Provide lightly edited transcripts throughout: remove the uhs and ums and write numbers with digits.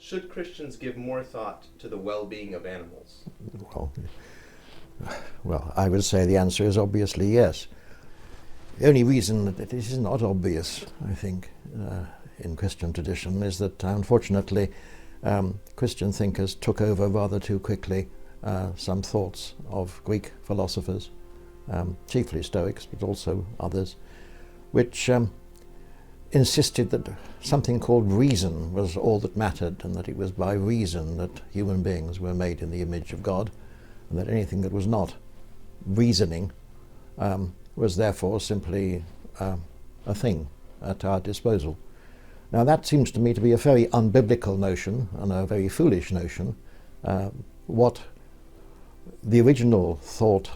Should Christians give more thought to the well-being of animals? Well, well, I would say the answer is obviously yes. The only reason that it is not obvious, I think, in Christian tradition is that, unfortunately, Christian thinkers took over rather too quickly some thoughts of Greek philosophers, chiefly Stoics, but also others, which insisted that something called reason was all that mattered, and that it was by reason that human beings were made in the image of God, and that anything that was not reasoning was therefore simply a thing at our disposal. Now that seems to me to be a very unbiblical notion and a very foolish notion. What the original thought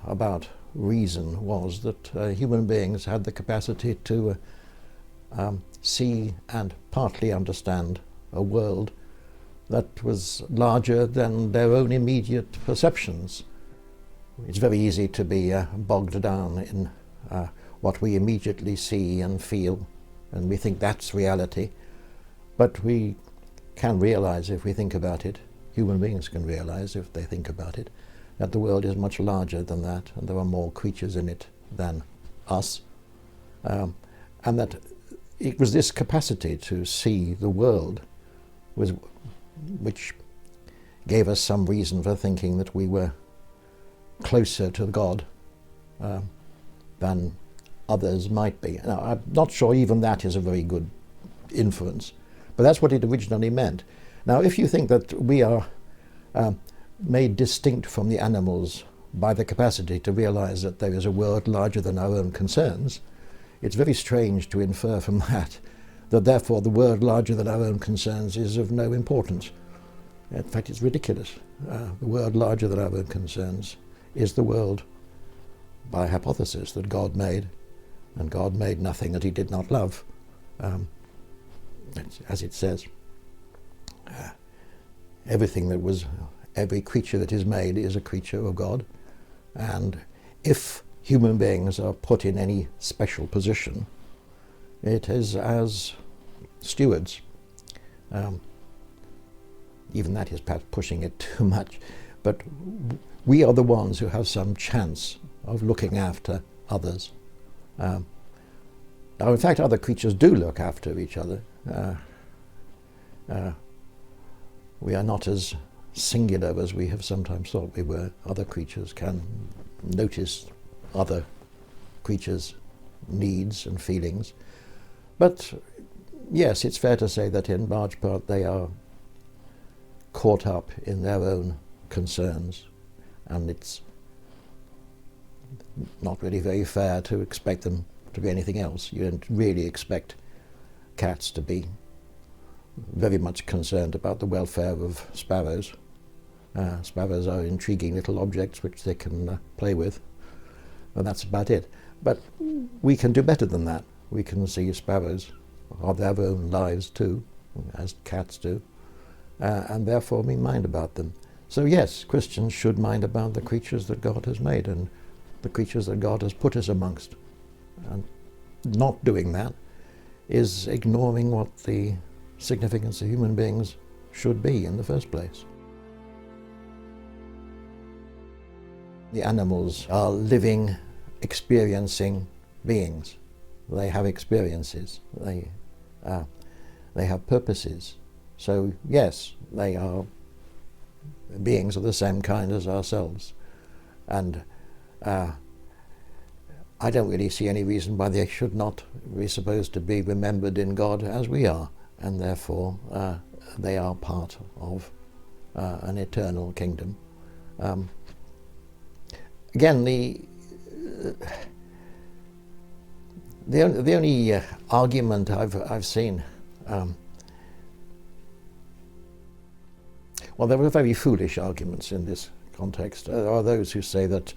about reason was that human beings had the capacity to see and partly understand a world that was larger than their own immediate perceptions. It's very easy to be bogged down in what we immediately see and feel, and we think that's reality. But we can realize, if we think about it, human beings can realize, if they think about it, that the world is much larger than that, and there are more creatures in it than us, and that it was this capacity to see the world which gave us some reason for thinking that we were closer to God than others might be. Now, I'm not sure even that is a very good inference, but that's what it originally meant. Now, if you think that we are made distinct from the animals by the capacity to realize that there is a world larger than our own concerns, it's very strange to infer from that therefore the world larger than our own concerns is of no importance. In fact, it's ridiculous. The world larger than our own concerns is the world, by hypothesis, that God made, and God made nothing that he did not love, as it says. Every creature that is made is a creature of God, and if human beings are put in any special position, it is as stewards. Even that is perhaps pushing it too much, but we are the ones who have some chance of looking after others. Now, in fact, other creatures do look after each other. We are not as singular as we have sometimes thought we were. Other creatures can notice other creatures' needs and feelings. But yes, it's fair to say that in large part they are caught up in their own concerns, and it's not really very fair to expect them to be anything else. You don't really expect cats to be very much concerned about the welfare of sparrows. Sparrows are intriguing little objects which they can play with, and that's about it. But we can do better than that. We can see sparrows have their own lives too, as cats do, and therefore we mind about them. So yes, Christians should mind about the creatures that God has made and the creatures that God has put us amongst. And not doing that is ignoring what the significance of human beings should be in the first place. The animals are living, experiencing beings. They have experiences. They have purposes. So yes, they are beings of the same kind as ourselves. And I don't really see any reason why they should not be supposed to be remembered in God as we are, and therefore they are part of an eternal kingdom. Again, the only argument I've seen, well, there were very foolish arguments in this context. There are those who say that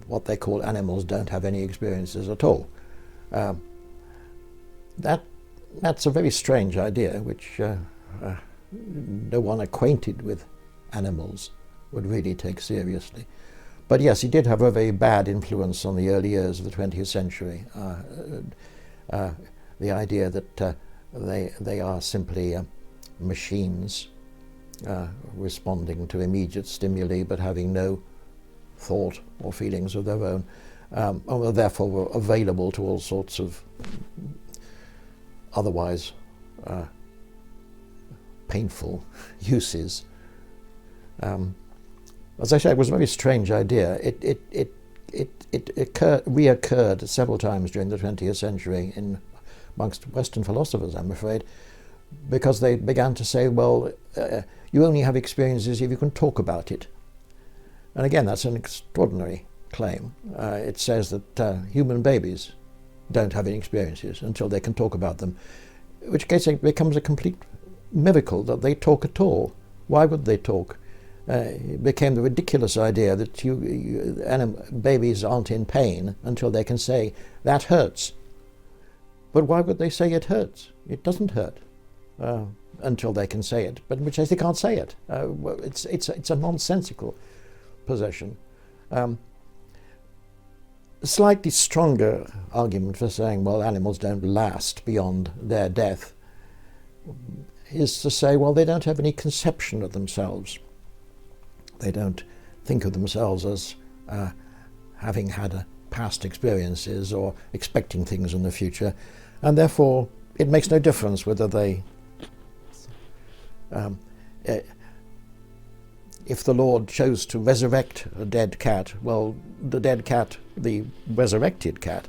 what they call animals don't have any experiences at all. That's a very strange idea, which no one acquainted with animals would really take seriously. But yes, it did have a very bad influence on the early years of the 20th century. The idea that they are simply machines responding to immediate stimuli but having no thought or feelings of their own, and were therefore available to all sorts of otherwise painful uses. As I said, it was a very strange idea. It reoccurred several times during the 20th century amongst Western philosophers, I'm afraid, because they began to say, well, you only have experiences if you can talk about it. And again, that's an extraordinary claim. It says that human babies don't have any experiences until they can talk about them, in which case it becomes a complete miracle that they talk at all. Why would they talk? It became the ridiculous idea that babies aren't in pain until they can say, that hurts. But why would they say it hurts? It doesn't hurt until they can say it, but in which case they can't say it. It's a nonsensical position. A slightly stronger argument for saying, well, animals don't last beyond their death is to say, well, they don't have any conception of themselves. They don't think of themselves as having had past experiences or expecting things in the future, and therefore it makes no difference whether they if the Lord chose to resurrect a dead cat, well, the dead cat, the resurrected cat,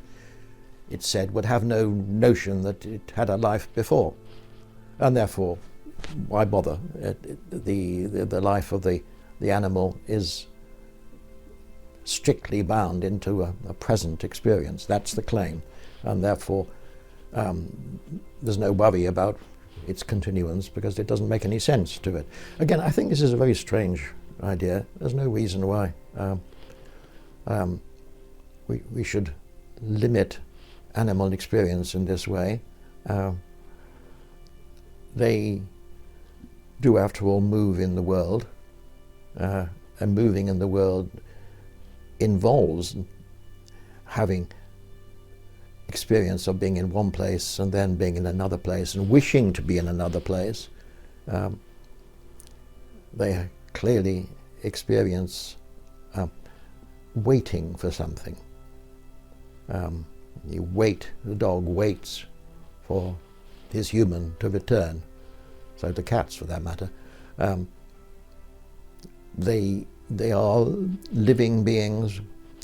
it said, would have no notion that it had a life before, and therefore why bother? The life of the animal is strictly bound into a present experience. That's the claim, and therefore there's no worry about its continuance because it doesn't make any sense to it. Again, I think this is a very strange idea. There's no reason why we should limit animal experience in this way. They do, after all, move in the world, and moving in the world involves having experience of being in one place and then being in another place and wishing to be in another place. They clearly experience waiting for something. The dog waits for his human to return, so do cats for that matter. They are living beings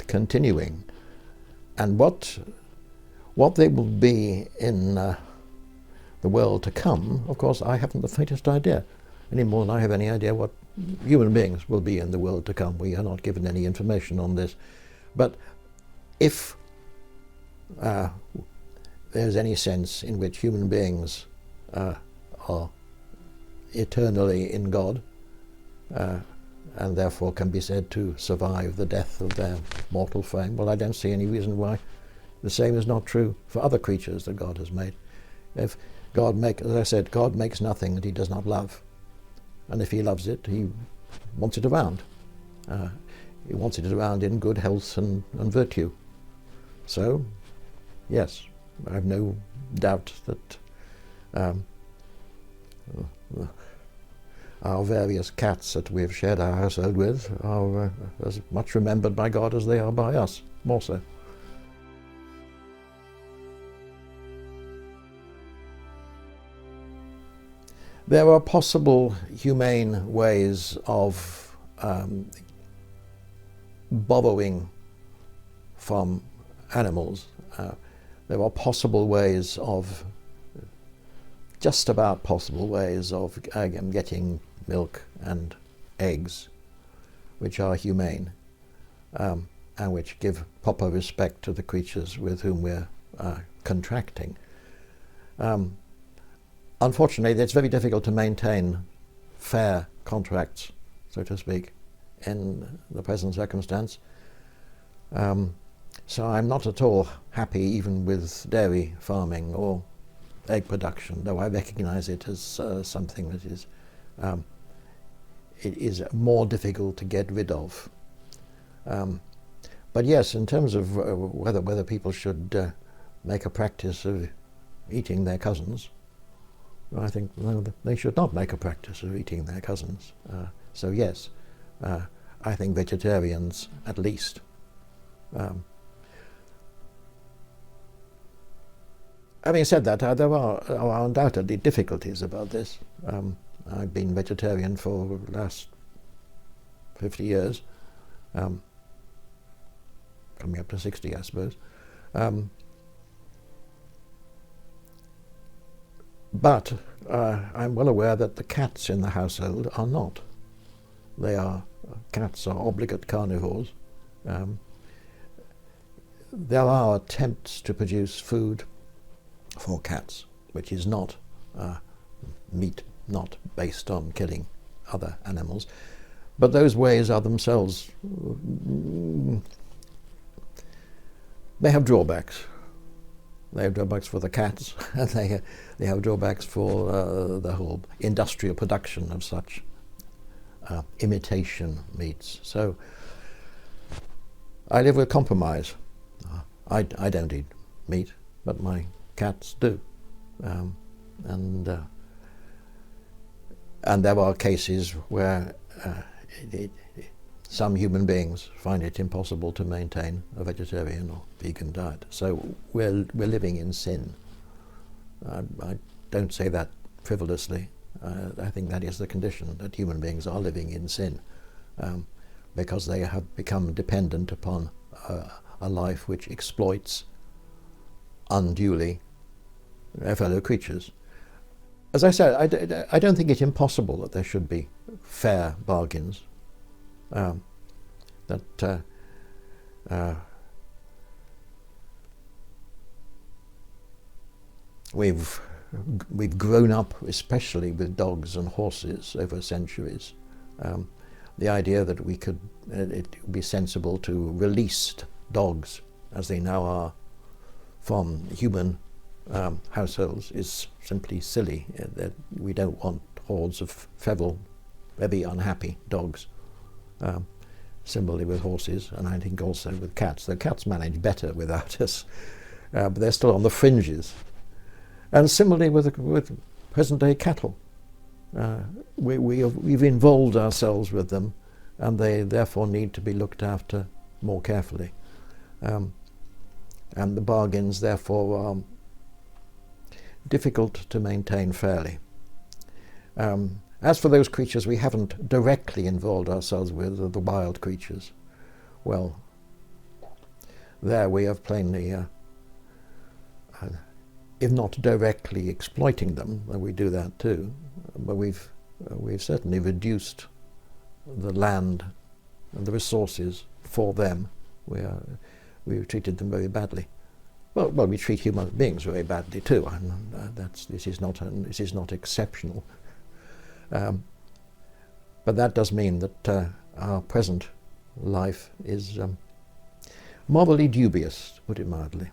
continuing, and what they will be in the world to come, of course, I haven't the faintest idea, any more than I have any idea what human beings will be in the world to come. We are not given any information on this. But if there's any sense in which human beings are eternally in God, and therefore can be said to survive the death of their mortal frame, well, I don't see any reason why the same is not true for other creatures that God has made. If God as I said, God makes nothing that he does not love. And if he loves it, he wants it around. He wants it around in good health and virtue. So, yes, I have no doubt that our various cats that we have shared our household with are as much remembered by God as they are by us, more so. There are possible humane ways of borrowing from animals. There are possible ways of, just about possible ways of getting milk and eggs, which are humane, and which give proper respect to the creatures with whom we're contracting. Unfortunately, it's very difficult to maintain fair contracts, so to speak, in the present circumstance. So I'm not at all happy even with dairy farming or egg production, though I recognize it as something that it is more difficult to get rid of. But yes, in terms of whether people should make a practice of eating their cousins, I think they should not make a practice of eating their cousins. So yes, I think vegetarians at least. Having said that, there are undoubtedly difficulties about this. I've been vegetarian for the last 50 years, coming up to 60, I suppose. But I'm well aware that the cats in the household are not. Cats are obligate carnivores. There are attempts to produce food for cats, which is not meat, not based on killing other animals. But those ways are themselves, they have drawbacks. They have drawbacks for the cats, and they have drawbacks for the whole industrial production of such imitation meats. So I live with compromise. I don't eat meat, but my cats do, and there are cases where some human beings find it impossible to maintain a vegetarian or vegan diet. So we're living in sin. I don't say that frivolously. I think that is the condition, that human beings are living in sin, because they have become dependent upon a life which exploits unduly their fellow creatures. As I said, I don't think it impossible that there should be fair bargains. We've grown up, especially with dogs and horses, over centuries. The idea that it would be sensible to release dogs, as they now are, from human households is simply silly. We don't want hordes of feral, very unhappy dogs. Similarly with horses, and I think also with cats. The cats manage better without us, but they're still on the fringes. And similarly with present-day cattle. We've involved ourselves with them, and they therefore need to be looked after more carefully. And the bargains therefore are difficult to maintain fairly. As for those creatures we haven't directly involved ourselves with, the wild creatures, well, there we have plainly, if not directly exploiting them, though we do that too, but we've certainly reduced the land and the resources for them. We've treated them very badly. Well, we treat human beings very badly too, and this is not exceptional. But that does mean that our present life is morally dubious, to put it mildly.